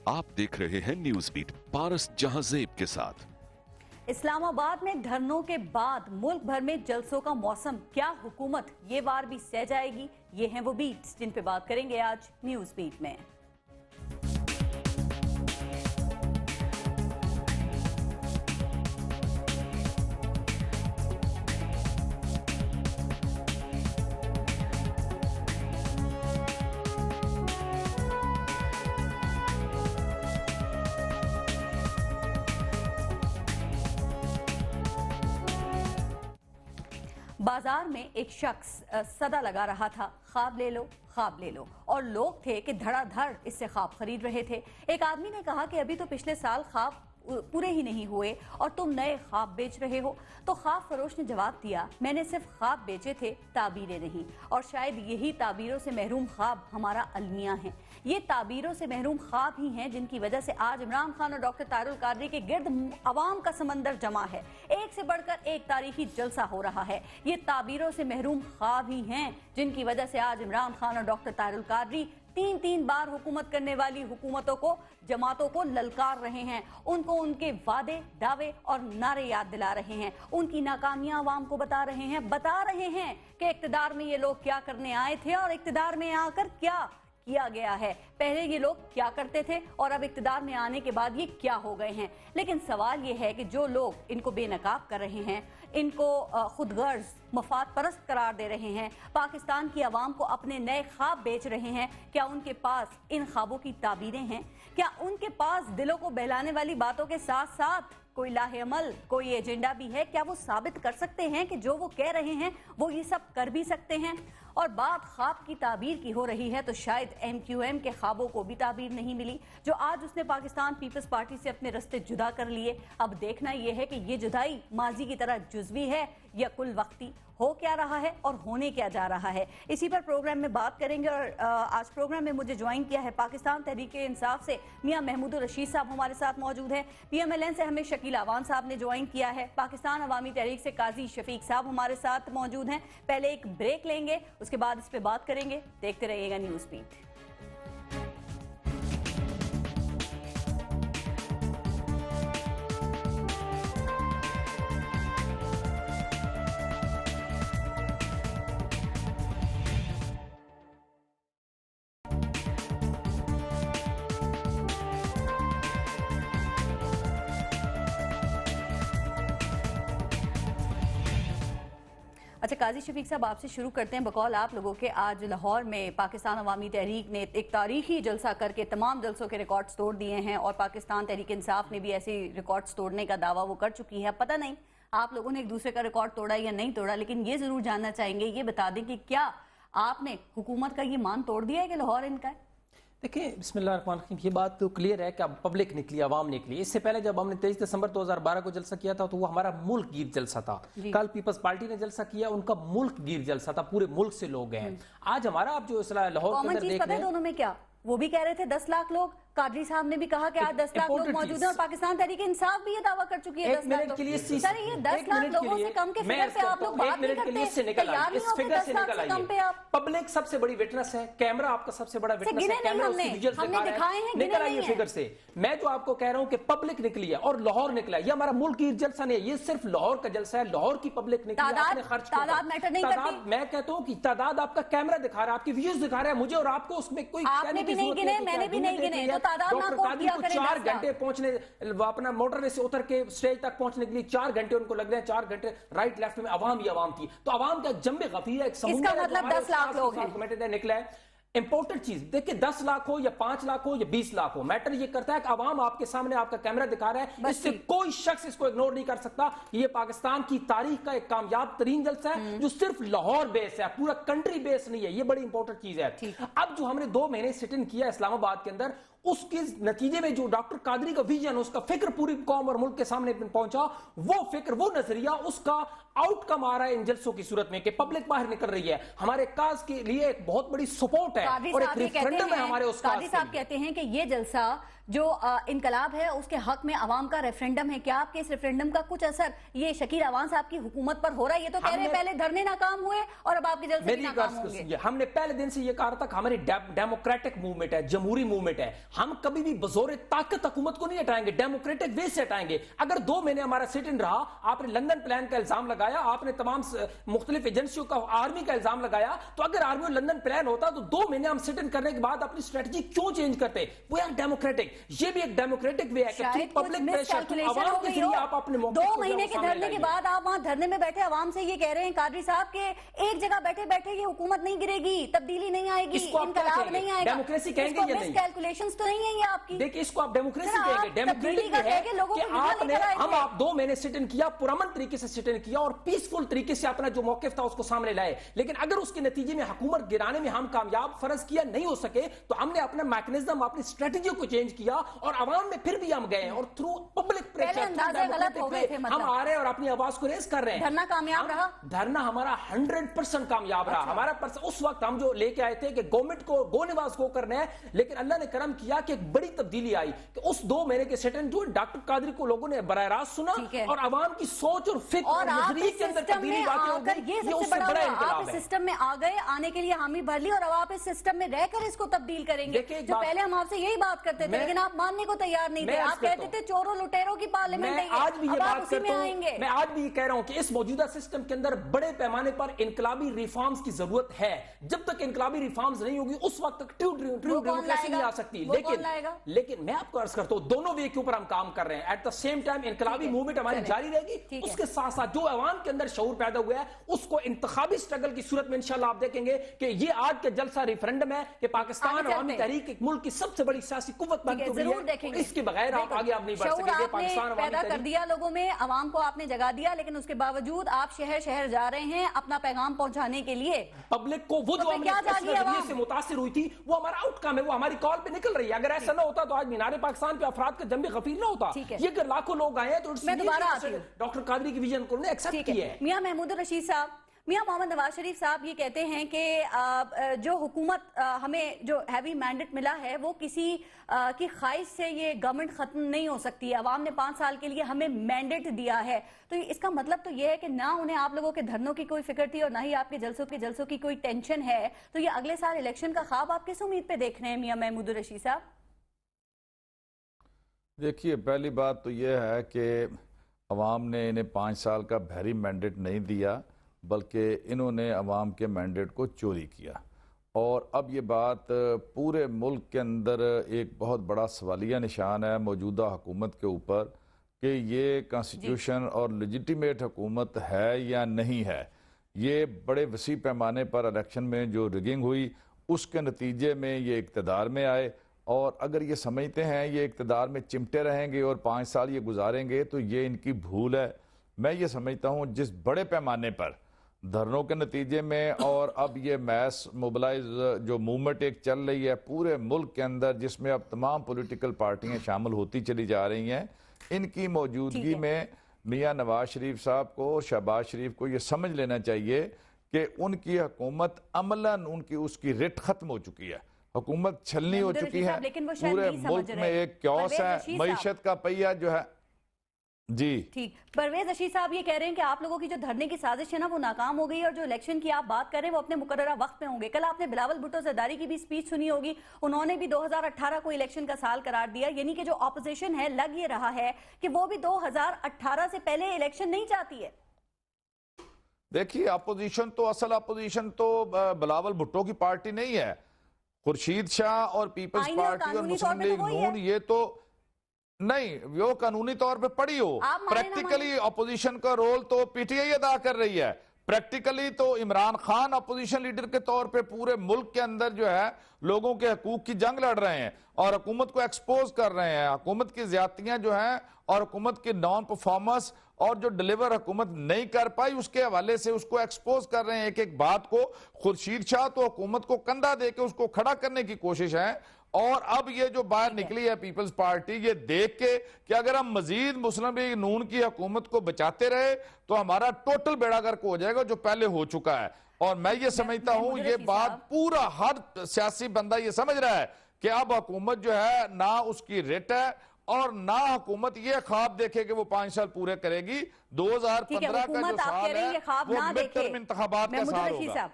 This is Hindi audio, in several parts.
आप देख रहे हैं न्यूज बीट पारस जहांजेब के साथ। इस्लामाबाद में धरनों के बाद मुल्क भर में जलसों का मौसम, क्या हुकूमत ये बार भी सह जाएगी? ये हैं वो बीट्स जिन पे बात करेंगे आज न्यूज बीट में। बाजार में एक शख्स सदा लगा रहा था, ख्वाब ले लो, ख्वाब ले लो, और लोग थे कि धड़ाधड़ इससे ख्वाब खरीद रहे थे। एक आदमी ने कहा कि अभी तो पिछले साल ख्वाब पूरे ही नहीं हुए और तुम नए ख्वाब बेच रहे हो। तो ख्वाब फरोश ने जवाब दिया, मैंने सिर्फ ख्वाब बेचे थे, ताबीरें नहीं। और शायद यही ताबीरों से महरूम ख्वाब हमारा अलमिया है। ये ताबीरों से महरूम ख्वाब ही हैं जिनकी वजह से आज इमरान खान और डॉक्टर तारुल कादरी के गिर्द अवाम का समंदर जमा है। एक से बढ़कर एक तारीखी जलसा हो रहा है। ये ताबीरों से महरूम ख्वाब ही हैं जिनकी वजह से आज इमरान खान और डॉक्टर तारुल कादरी तीन बार हुकूमत करने वाली हुकूमतों को, जमातों को ललकार रहे हैं। उनको उनके वादे, दावे और नारे याद दिला रहे हैं। उनकी नाकामियां आवाम को बता रहे हैं कि इक्तिदार में ये लोग क्या करने आए थे और इक्तिदार में आकर क्या किया गया है। पहले ये लोग क्या करते थे और अब इक्तिदार में आने के बाद ये क्या हो गए हैं। लेकिन सवाल ये है कि जो लोग इनको बेनकाब कर रहे हैं, इनको खुदगर्ज मफाद परस्त करार दे रहे हैं, पाकिस्तान की आवाम को अपने नए ख्वाब बेच रहे हैं, क्या उनके पास इन ख्वाबों की ताबीरें हैं? क्या उनके पास दिलों को बहलाने वाली बातों के साथ साथ कोई लाहे अमल, कोई एजेंडा भी है? क्या वो साबित कर सकते हैं कि जो वो कह रहे हैं वो ये सब कर भी सकते हैं? और बात ख्वाब की ताबीर की हो रही है तो शायद MQM के ख्वाबों को भी ताबीर नहीं मिली, जो आज उसने पाकिस्तान पीपल्स पार्टी से अपने रास्ते जुदा कर लिए। अब देखना यह है कि ये जुदाई माजी की तरह जुज़वी है या कुल वक्ती, हो क्या रहा है और होने क्या जा रहा है, इसी पर प्रोग्राम में बात करेंगे। और आज प्रोग्राम में मुझे ज्वाइन किया है पाकिस्तान तहरीक-ए-इंसाफ से मियां महमूदुर रशीद साहब हमारे साथ मौजूद हैं। PMLN से हमें शकील अवान साहब ने ज्वाइन किया है। पाकिस्तान अवामी तहरीक से काजी शफीक साहब हमारे साथ मौजूद हैं। पहले एक ब्रेक लेंगे, उसके बाद इस पर बात करेंगे। देखते रहिएगा न्यूज़ बीट। अच्छा काजी शफीक साहब, आपसे शुरू करते हैं। बकौल आप लोगों के आज लाहौर में पाकिस्तान अवामी तहरीक ने एक तारीखी जलसा करके तमाम जलसों के रिकॉर्ड्स तोड़ दिए हैं और पाकिस्तान तहरीक इंसाफ ने भी ऐसे रिकॉर्ड्स तोड़ने का दावा वो कर चुकी है। पता नहीं आप लोगों ने एक दूसरे का रिकॉर्ड तोड़ा या नहीं तोड़ा, लेकिन ये जरूर जानना चाहेंगे, ये बता दें कि क्या आपने हुकूमत का ये मान तोड़ दिया है कि लाहौर इनका है? देखिए, बिस्मिल्लाहिर्रहमानिर्रहीम, ये बात तो क्लियर है कि अब पब्लिक निकली, आवाम निकली। इससे पहले जब हमने 23 दिसंबर 2012 को जलसा किया था तो वो हमारा मुल्क गिर जलसा था। कल पीपल्स पार्टी ने जलसा किया, उनका मुल्क गिर जलसा था, पूरे मुल्क से लोग गए हैं। आज हमारा आप जो लाहौर के अंदर देख रहे हैं, दोनों में क्या वो भी कह रहे थे 10 लाख लोग, कादरी साहब ने भी कहा कि आज 10 लाख लोग मौजूद हैं और पाकिस्तान तहरीक इंसाफ भी ये दावा कर चुकी है 10 लाख लोग। सर ये 10 लाख लोगों से कम के फिगर पे आप लोग बात नहीं करते, तैयार नहीं होते 10 लाख से कम पे आप। पब्लिक सबसे बड़ी विटनेस है, कैमरा आपका सबसे बड़ा विटनेस है, कैमरा उसकी विजुअल्स दिखा रहा है, निकल आइए फिगर से। मैं जो आपको कह रहा हूं कि पब्लिक निकली है और लाहौर निकला है, ये हमारा मुल्क की जलसा नहीं है, ये सिर्फ लाहौर का जलसा है। लाहौर की पब्लिक निकली है, आपने खर्च किया। तादाद मैटर नहीं करती। मैं कहता हूं कि तादाद आपका कैमरा दिखा रहा है, आपकी व्यूज दिखा रहा है मुझे और आपको, उसमें कोई आपने भी नहीं गिने, मैंने भी नहीं गिने, तो तादाद ना कोट किया करें। 4 घंटे पहुंचने, अपना मोटरवे से उतर के स्टेज तक पहुंचने के लिए 4 घंटे उनको लग रहे हैं। 4 घंटे राइट लेफ्ट में आवाम ही आवाम थी। तो आवाम का जम्मे गफीर है, एक समुद्र है, मतलब 10 लाख लोग हैं। निकला है। इंपोर्टेंट चीज देखिए, 10 लाख हो या 5 लाख हो या 20 लाख हो, मैटर ये करता है कि आवाम आपके सामने आपका कैमरा दिखा रहा है, इससे कोई शख्स इसको इग्नोर नहीं कर सकता। ये पाकिस्तान की तारीख का एक कामयाब तरीन जलसा है जो सिर्फ लाहौर बेस है, पूरा कंट्री बेस नहीं है। ये बड़ी इंपॉर्टेंट चीज है। अब जो हमने 2 महीने सिट इन किया इस्लामाबाद के अंदर, उसके नतीजे में जो डॉक्टर कादरी का विजन, उसका फिक्र पूरी कौम और मुल्क के सामने पहुंचा, वो फिक्र, वो नजरिया, उसका आउटकम आ रहा है इन जलसों की सूरत में कि पब्लिक बाहर निकल रही है। हमारे काज के लिए एक बहुत बड़ी सपोर्ट है और एक रेफरेंडम है हमारे उस काजी साहब कहते हैं कि ये जलसा जो इनकलाब है उसके हक में अवाम का रेफरेंडम है। क्या आपके इस रेफरेंडम का कुछ असर ये शकील अवान साहब की हुकूमत पर हो रहा है? ये तो कह रहे हैं पहले धरने नाकाम हुए और अब आपके जलसे नाकाम होंगे। हमने पहले दिन से ये कहा था कि हमारी डेमोक्रेटिक मूवमेंट है, जमहूरी मूवमेंट है, हम कभी भी बजोर ताकत हुकूमत को नहीं हटाएंगे, डेमोक्रेटिक वे से हटाएंगे। अगर 2 महीने हमारा सिट इन रहा, आपने लंदन प्लान का इल्जाम लगाया, आपने तमाम मुख्तलिफ एजेंसियों का, आर्मी का इल्जाम लगाया, तो अगर आर्मी और लंदन प्लान होता तो 2 महीने हम सिट इन करने के बाद अपनी स्ट्रेटजी क्यों चेंज करते? वो यार डेमोक्रेटिक, ये भी एक डेमोक्रेटिक वे है कि थ्रू पब्लिक प्रेशर, थ्रू आवाम के जरिए आप अपने मौके 2 महीने के धरने के बाद आप वहां धरने में बैठे आवाम से ये कह रहे हैं कादरी साहब के एक जगह बैठे बैठे ये हुकूमत नहीं गिरेगी, तब्दीली नहीं आएगी, इनकलाब नहीं आएगा। डेमोक्रेसी कहेंगे या नहीं? कैलकुलेशंस तो नहीं है ये आपकी। देखिए, इसको आप डेमोक्रेसी कहेंगे। डेमोक्रेटिक है कि आपने आप 2 महीने सिट इन किया, पुरअमन तरीके से सिट इन किया और पीसफुल तरीके से अपना जो मौकिफ था उसको सामने लाए। लेकिन अगर उसके नतीजे में हुकूमत गिराने में हम कामयाब फर्ज किया नहीं हो सके, तो हमने अपना मैकेनिज्म, अपनी स्ट्रेटजी को चेंज किया और आवाम में फिर भी हम गए और थ्रू पब्लिक प्रेशर हम आ रहे हैं और अपनी आवाज को रेज कर रहे हैं। धरना कामयाब रहा? धरना हमारा 100% कामयाब रहा। हमारा उस वक्त हम जो लेके आए थे कि गवर्नमेंट को गोनेवाज को करना है, लेकिन अल्लाह ने करम किया कि एक बड़ी तब्दीली आई कि उस 2 महीने के सिट इन जो डॉक्टर कादरी को लोगों ने बराह रास्त सुना और आवाम की सोच और फिक्र और नजरिए के अंदर तब्दीली वाकई हो गई। ये उससे बड़ा इंकलाब है। सिस्टम में आ गए, आने के लिए हामी भर ली और अब आप इस सिस्टम में रहकर इसको तब्दील करेंगे। जो पहले हम आपसे यही बात करते थे लेकिन आप मानने को तैयार नहीं थे। आप कहते थे चोरों लुटेरों की पार्लियामेंट है। आज भी ये बात करता हूं, मैं आज भी ये कह रहा हूं कि इस मौजूदा सिस्टम के अंदर बड़े पैमाने पर इनकलाबी रिफॉर्म्स की जरूरत है। जब तक इनकलाबी रिफॉर्म्स नहीं होगी उस वक्त तक ट्रू डेमोक्रेसी नहीं आ सकती। लेकिन मैं आपको अर्ज करता हूं, दोनों वे के ऊपर हम काम कर रहे हैं। एट द सेम टाइम इनकलाबी मूवमेंट हमारी जारी रहेगी। उसके साथ साथ जो अवाम के अंदर शऊर पैदा हुआ है उसको इंतखाबी स्ट्रगल की सूरत में इंशाल्लाह आप देखेंगे कि ये आज के जलसा रेफरेंडम है कि पाकिस्तान अवामी तहरीक एक मुल्क की सबसे बड़ी सियासी कुव्वत बन चुकी है। इसके बगैर आप आगे आप नहीं बढ़ सकेंगे। पाकिस्तान पैदा कर दिया लोगों में, अवाम को आपने जगा दिया, लेकिन उसके बावजूद आप शहर शहर जा रहे हैं अपना पैगाम पहुंचाने के लिए पब्लिक को। वो जो हमने से मुतासिर हुई थी वो हमारा आउटकम है, वो हमारी कॉल पे निकल रही है। अगर ऐसा ना होता तो आज मीनारे पाकिस्तान पे अफराद का जंबी गफीर ना होता। ये अगर लाखों लोग आए हैं तो डॉक्टर कादरी की विजन को एक्सेप्ट किया है। मियां महमूद रशीद साहब, मियां मोहम्मद नवाज शरीफ साहब ये कहते हैं कि जो हुकूमत हमें जो हैवी मैंडेट मिला है वो किसी की ख्वाहिश से ये गवर्नमेंट खत्म नहीं हो सकती है। अवाम ने 5 साल के लिए हमें मैंडेट दिया है, तो इसका मतलब तो ये है कि ना उन्हें आप लोगों के धरनों की कोई फिक्र थी और ना ही आपके जलसों की कोई टेंशन है। तो ये अगले साल इलेक्शन का ख्वाब आप किस उम्मीद पे देख रहे हैं मियां महमूद रशीद साहब? देखिए, पहली बात तो यह है कि अवाम ने इन्हें 5 साल का भारी मैंडेट नहीं दिया, बल्कि इन्होंने अवाम के मैंडेट को चोरी किया। और अब ये बात पूरे मुल्क के अंदर एक बहुत बड़ा सवालिया निशान है मौजूदा हुकूमत के ऊपर कि ये कॉन्स्टिट्यूशन और लेजिटिमेट हुकूमत है या नहीं है। ये बड़े वसी पैमाने पर इलेक्शन में जो रिगिंग हुई उसके नतीजे में ये इक़्तिदार में आए, और अगर ये समझते हैं ये इक़्तिदार में चिमटे रहेंगे और 5 साल ये गुजारेंगे तो ये इनकी भूल है। मैं ये समझता हूँ जिस बड़े पैमाने पर धरनों के नतीजे में और अब ये मैस मोबिलाइज जो मूवमेंट एक चल रही है पूरे मुल्क के अंदर, जिसमें अब तमाम पॉलिटिकल पार्टियां शामिल होती चली जा रही हैं, इनकी मौजूदगी में मियां नवाज शरीफ साहब को और शहबाज शरीफ को ये समझ लेना चाहिए कि उनकी हुकूमत अमलन उनकी उसकी रिट खत्म हो चुकी है, हुकूमत छलनी हो चुकी है। पूरे मुल्क में एक क्योस है, मईशत का पहिया जो है। जी ठीक, परवेज रशीद साहब ये कह रहे हैं कि आप लोगों की जो धरने की साजिश है ना वो नाकाम हो गई और जो इलेक्शन की आप बात कर रहे हैं वो अपने मुकर्ररा वक्त में होंगे। कल आपने बिलावल भुट्टो जरदारी की भी स्पीच सुनी होगी, उन्होंने भी 2018 को इलेक्शन का साल करार दिया, यानी कि जो ऑपोजिशन है लग ये रहा है कि वो भी 2018 से पहले इलेक्शन नहीं चाहती है। देखिए, अपोजिशन तो असल अपोजिशन तो बिलावल भुट्टो की पार्टी नहीं है, खुर्शीद शाह और पीपल्स पार्टी और मुस्लिम लीग नून, ये तो नहीं, वो कानूनी तौर पे पड़ी हो। प्रैक्टिकली अपोजिशन का रोल तो पीटीआई अदा कर रही है। प्रैक्टिकली तो इमरान खान अपोजिशन लीडर के तौर पे पूरे मुल्क के अंदर जो है लोगों के हकूक की जंग लड़ रहे हैं और हुकूमत को एक्सपोज कर रहे हैं, हुकूमत की ज्यादतियां जो हैं और हुकूमत की नॉन परफॉर्मेंस और जो डिलीवर हुकूमत नहीं कर पाई उसके हवाले से उसको एक्सपोज कर रहे हैं। एक एक बात को खुर्शीद शाह तो हुकूमत को कंधा देके उसको खड़ा करने की कोशिश है, और अब ये जो बाहर निकली है पीपल्स पार्टी, ये देख के कि अगर हम मजीद मुस्लिम लीग नून की हुकूमत को बचाते रहे तो हमारा टोटल बेड़ा गर्क हो जाएगा जो पहले हो चुका है। और मैं ये समझता हूं ये बात पूरा हर सियासी बंदा ये समझ रहा है कि अब हुकूमत जो है ना उसकी रेट है और ना हुकूमत ये ख्वाब देखे कि वो 5 साल पूरे करेगी। 2015 का जो साल है वो मिड टर्म इंतखाबात का साल होगा।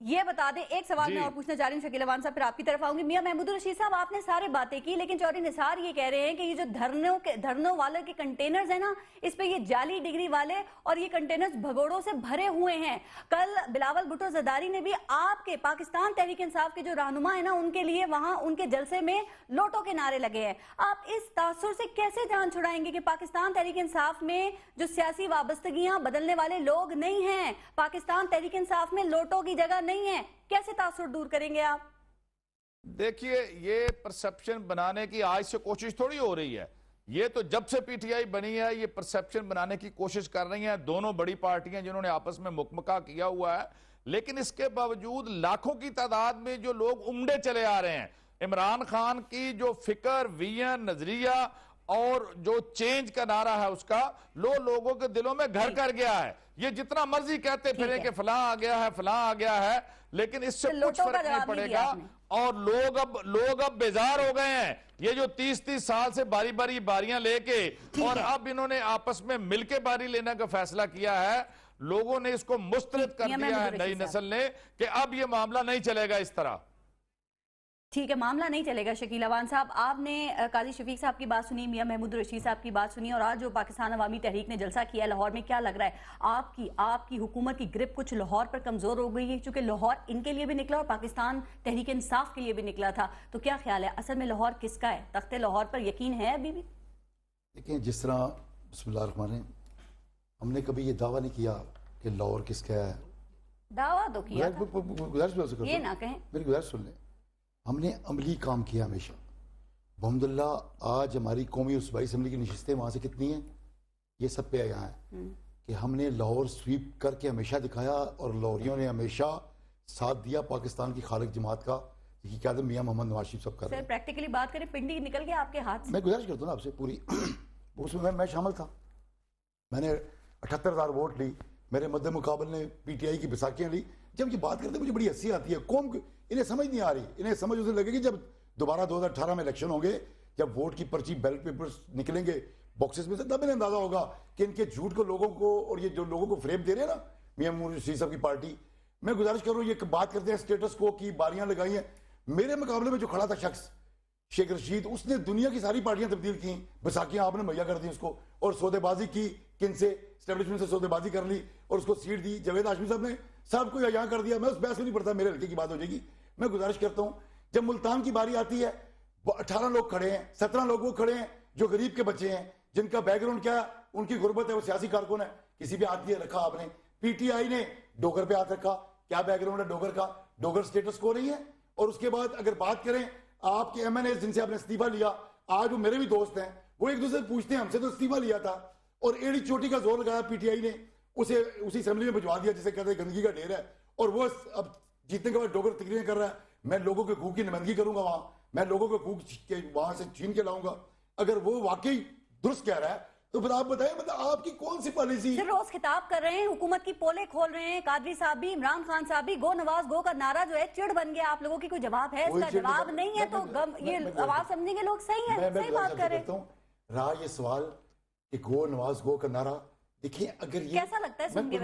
ये बता दें, एक सवाल मैं और पूछना चाह रही हूँ शकील अवान साहब, फिर आपकी तरफ आऊंगी। मियां महमूद रशीद साहब, आपने सारी बातें की, लेकिन चौधरी निसार ये कह रहे हैं कि ये जो धरनों वाले के कंटेनर्स है ना, इस पे ये जाली डिग्री वाले और ये कंटेनर्स भगोड़ों से भरे हुए हैं। कल बिलावल भुट्टो जरदारी ने भी आपके पाकिस्तान तहरीक इंसाफ के जो रहनुमा है ना, उनके लिए वहां उनके जलसे में लोटों के नारे लगे हैं। आप इस तासुर से कैसे जान छुड़ाएंगे कि पाकिस्तान तहरीक इंसाफ में जो सियासी वाबस्तगियां बदलने वाले लोग नहीं हैं, पाकिस्तान तहरीक इंसाफ में लोटों की जगह नहीं है? कैसे तासुर दूर करेंगे आप? देखिए, ये परसेप्शन बनाने की आज से कोशिश थोड़ी हो रही है। ये तो जब से पीटीआई बनी है ये परसेप्शन बनाने की कोशिश कर रही हैं दोनों बड़ी पार्टियां, जिन्होंने आपस में मुकमका किया हुआ है। लेकिन इसके बावजूद लाखों की तादाद में जो लोग उमड़े चले आ रहे हैं। इमरान खान की जो फिक्र, विजन, नजरिया और जो चेंज का नारा है उसका लोगों के दिलों में घर कर गया है। ये जितना मर्जी कहते फिरे कि फलां आ गया है, फलां आ गया है, लेकिन इससे कुछ फर्क नहीं पड़ेगा। और लोग अब बेजार हो गए हैं। ये जो 30-30 साल से बारियां लेके और अब इन्होंने आपस में मिलके बारी लेने का फैसला किया है। लोगों ने इसको मुस्तरद कर दिया है, नई नस्ल ने, कि अब ये मामला नहीं चलेगा इस तरह। ठीक है, मामला नहीं चलेगा। शकील अवान साहब, आपने काजी शफीक साहब की बात सुनी, मियां महमूद रशीद साहब की बात सुनी, और आज जो पाकिस्तान अवामी तहरीक ने जलसा किया लाहौर में, क्या लग रहा है आपकी हुकूमत की ग्रिप कुछ लाहौर पर कमजोर हो गई है? क्योंकि लाहौर इनके लिए भी निकला और पाकिस्तान तहरीक इंसाफ के लिए भी निकला था। तो क्या ख्याल है, असल में लाहौर किसका है? तख्ते लाहौर पर यकीन है अभी भी? देखिए, जिस तरह बिस्मिल्लाहिर्रहमानिर्रहीम, हमने कभी ये दावा नहीं किया कि लाहौर किसका है। दावा तो किया था। गुजारिश ये ना कहें, मेरी गुजारिश सुन लें। हमने अमली काम किया हमेशा। अल्हम्दुलिल्लाह आज हमारी कौमी और सूबाई असम्बली की नशिस्तें वहाँ से कितनी हैं, ये सब पे यहाँ है कि हमने लाहौर स्वीप करके हमेशा दिखाया और लाहौरियों ने हमेशा साथ दिया पाकिस्तान की खालिक जमात का, जिसकी क्या मियाँ मोहम्मद नवाज शरीफ सब कर रहे हैं। प्रैक्टिकली बात करें, पिंडी निकल गया आपके हाथ से। मैं गुजारिश करता हूँ ना आपसे पूरी उसमें मैं शामिल था। मैंने 78,000 वोट ली, मेरे मद्दे मुकाबले ने पीटीआई की बैसाखियाँ ली। जब ये बात करते मुझे बड़ी हंसी आती है। कौम इन्हें समझ नहीं आ रही, इन्हें समझ उसे लगेगी जब दोबारा 2018 में इलेक्शन होंगे, जब वोट की पर्ची बैलेट पेपर्स निकलेंगे बॉक्सेस में से, तब इन्हें अंदाजा होगा कि इनके झूठ को लोगों को, और ये जो लोगों को फ्रेम दे रहे हैं ना मियां महमूद रशीद साहब की पार्टी। मैं गुजारिश कर रहा हूँ, ये बात करते हैं स्टेटस को की बारियां लगाई हैं। मेरे मुकाबले में जो खड़ा था शख्स शेख रशीद, उसने दुनिया की सारी पार्टियां तब्दील की, बैसाखियां आपने मुहैया कर दी उसको, और सौदेबाजी की, किन से एस्टेब्लिशमेंट से सौदेबाजी कर ली और उसको सीट दी। जावेद हाशमी साहब ने सबको यहाँ कर दिया। मैं उस बहस में नहीं पड़ता, मेरे हल्के की बात हो जाएगी। मैं गुजारिश करता हूँ, जब मुल्तान की बारी आती है, 18 लोग खड़े हैं, 17 लोग वो खड़े हैं जो गरीब के बच्चे हैं, जिनका बैकग्राउंड क्या है, उनकी गुर्बत है, वो सियासी कारकुन है। किसी भी हाथ दिए रखा आपने, पीटीआई ने डोगर पे हाथ रखा। क्या बैकग्राउंड है डोगर का? डोगर स्टेटस को नहीं है। और उसके बाद अगर बात करें आपके एमएनए जिनसे आपने इस्तीफा लिया, आज वो मेरे भी दोस्त हैं, वो एक दूसरे से पूछते हैं हमसे तो इस्तीफा लिया था, और एड़ी चोटी का जोर लगाया पीटीआई ने, उसे उसी असेंबली में भिजवा दिया जिसे कहते हैं गंदगी का ढेर है। और वो अब जीतने के बाद डोगर तकरीरें कर रहा है। मैं लोगों के खूह की नुमाइंदगी करूंगा वहां, मैं लोगों के खूह वहां से छीन के लाऊंगा। अगर वो वाकई दुरुस्त कह रहा है तो फिर आप बताएं, मतलब आपकी कौन सी पॉलिसी? रोज खिताब कर रहे हैं, हुकूमत की पोले खोल रहे हैं, कादरी साहब भी, इमरान खान साहब भी, गो नवाज गो का नारा जो है चिड़ बन गया। आप लोगों की कोई जवाब है इसका? जवाब नहीं है तो ये आवाज समझेंगे लोग। सही है, सही बात कर रहे हैं। रहा ये सवाल कि गो नवाज गो का नारा, देखिए अगर ये कैसा लगता है सुन के?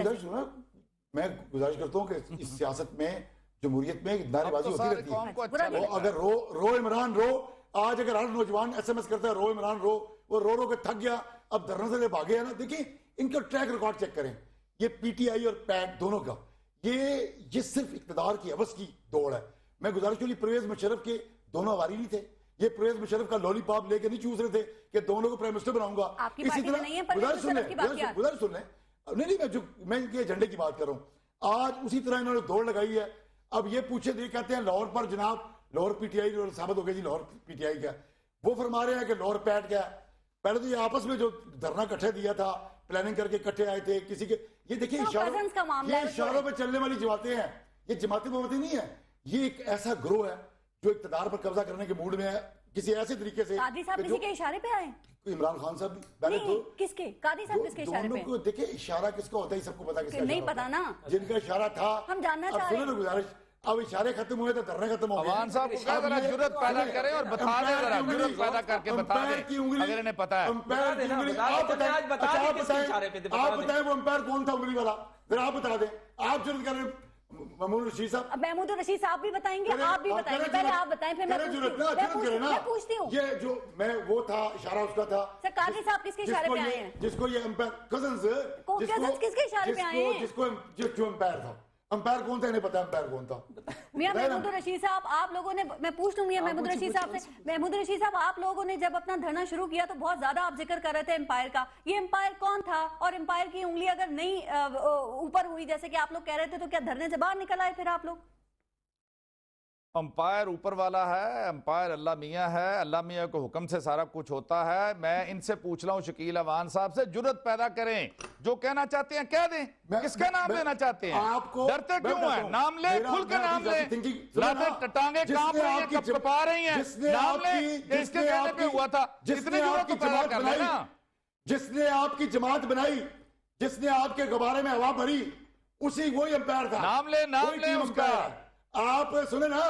मैं गुजारिश करता हूँ कि इस सियासत में, जमहूरियत में नारेबाजी होती रहती है। अगर रो इमरान रो, आज अगर हर नौजवान एसएमएस करता है रो इमरान रो, वो रो के थक गया, अब धरने से भागे है ना। देखिए इनका ट्रैक रिकॉर्ड चेक करें, ये पीटीआई और पैट दोनों का, ये सिर्फ इक्तदार की हवस की दौड़ है। मैं गुजारिश करूँ, परवेज मुशर्रफ के दोनों आवारी नहीं थे, ये परवेज मुशर्रफ का लॉलीपॉप लेके नहीं चूस रहे थे कि दोनों को प्राइम मिनिस्टर बनाऊंगा। इसी तरह गुजारिश सुन लें, नहीं मैं इनके एजेंडे की बात कर रहा हूँ। आज उसी तरह इन्होंने दौड़ लगाई है। अब ये पूछे दे कहते हैं लाहौर पर जनाब, लाहौर पीटीआई और साबित हो गया जी लाहौर पीटीआई का, वो फरमा रहे हैं कि लाहौर पैट क्या। पहले तो ये आपस में जो धरना इकट्ठे दिया था, प्लानिंग करके इकट्ठे आए थे किसी के, ये देखिए इशारों पे चलने वाली जमातें हैं। ये जमातें बमातें नहीं है, ये एक ऐसा ग्रोह है जो इक्तदार पर कब्जा करने के मूड में है किसी ऐसे तरीके से। कादरी साहब किसी के इशारे पे आए? इमरान खान साहब पहले तो किसके? कादरी साहब किसके इशारे पे? को देखिए, इशारा किसका होता है सबको पता, किसका नहीं पता ना, जिनका इशारा था हम जानना चाह रहे हैं। गुजारिश, अब इशारे खत्म हुए तो धरने खत्म हो गए। अवान साहब को क्या जरा जुर्रत पैदा करें और बता दें, जरा जुर्रत पैदा करके बता दें अगर इन्हें पता है। अंपायर की उंगली आप बताएं वो अंपायर कौन था उंगली वाला, जरा आप बता दें। आप जुर्रत कर रहे हैं महमूद रशीद साहब, अब महमूद रशीद साहब भी बताएंगे, करें- आप भी और बताएंगे, करें पहले जुर्रत- आप बताएं फिर मैं करें जुर्रत ना, पूछती जुर्रत करें ना। मैं पूछती हूँ। ये जो मैं वो था, इशारा उसका था। सर, कादरी साहब किसके इशारे पे आए हैं? जिसको ये अंपायर कजन्स cousins किसके इशारे पे आए हैं? जिसको जो अंपायर था, अंपायर कौन था, इन्हें पता है अंपायर कौन था। मियां रहे ना? महमूद रशीद साहब, आप लोगों ने, मैं पूछ लूं मियां महमूद रशीद साहब से, महमूद रशीद साहब, आप लोगों ने जब अपना धरना शुरू किया तो बहुत ज्यादा आप जिक्र कर रहे थे एम्पायर का। ये एम्पायर कौन था? और एम्पायर की उंगली अगर नहीं ऊपर हुई जैसे कि आप लोग कह रहे थे, तो क्या धरने से बाहर निकल आए फिर आप लोग? अंपायर ऊपर वाला है, अंपायर अल्लाह मियाँ है, अल्लाह मियाँ के हुक्म से सारा कुछ होता है। मैं इनसे पूछ रहा हूँ शकील अवान साहब से, जुर्रत पैदा करें, जो कहना चाहते हैं कह दें। किसका नाम लेना चाहते हैं? आपको डरते क्यों हैं? नाम ले, खुल के नाम ले। लाते टांगे कांप रही हैं, कपा रही हैं, नाम ले। इसके कहने पे हुआ था, इतनी जुर्रत तो पैदा कर लेना। जिसने आपकी जमात बनाई, जिसने आपके गुब्बारे में हवा भरी, उसी वही अंपायर था। नाम ले, नाम वही ले टीम उसका। अंपायर है। आप सुने ना,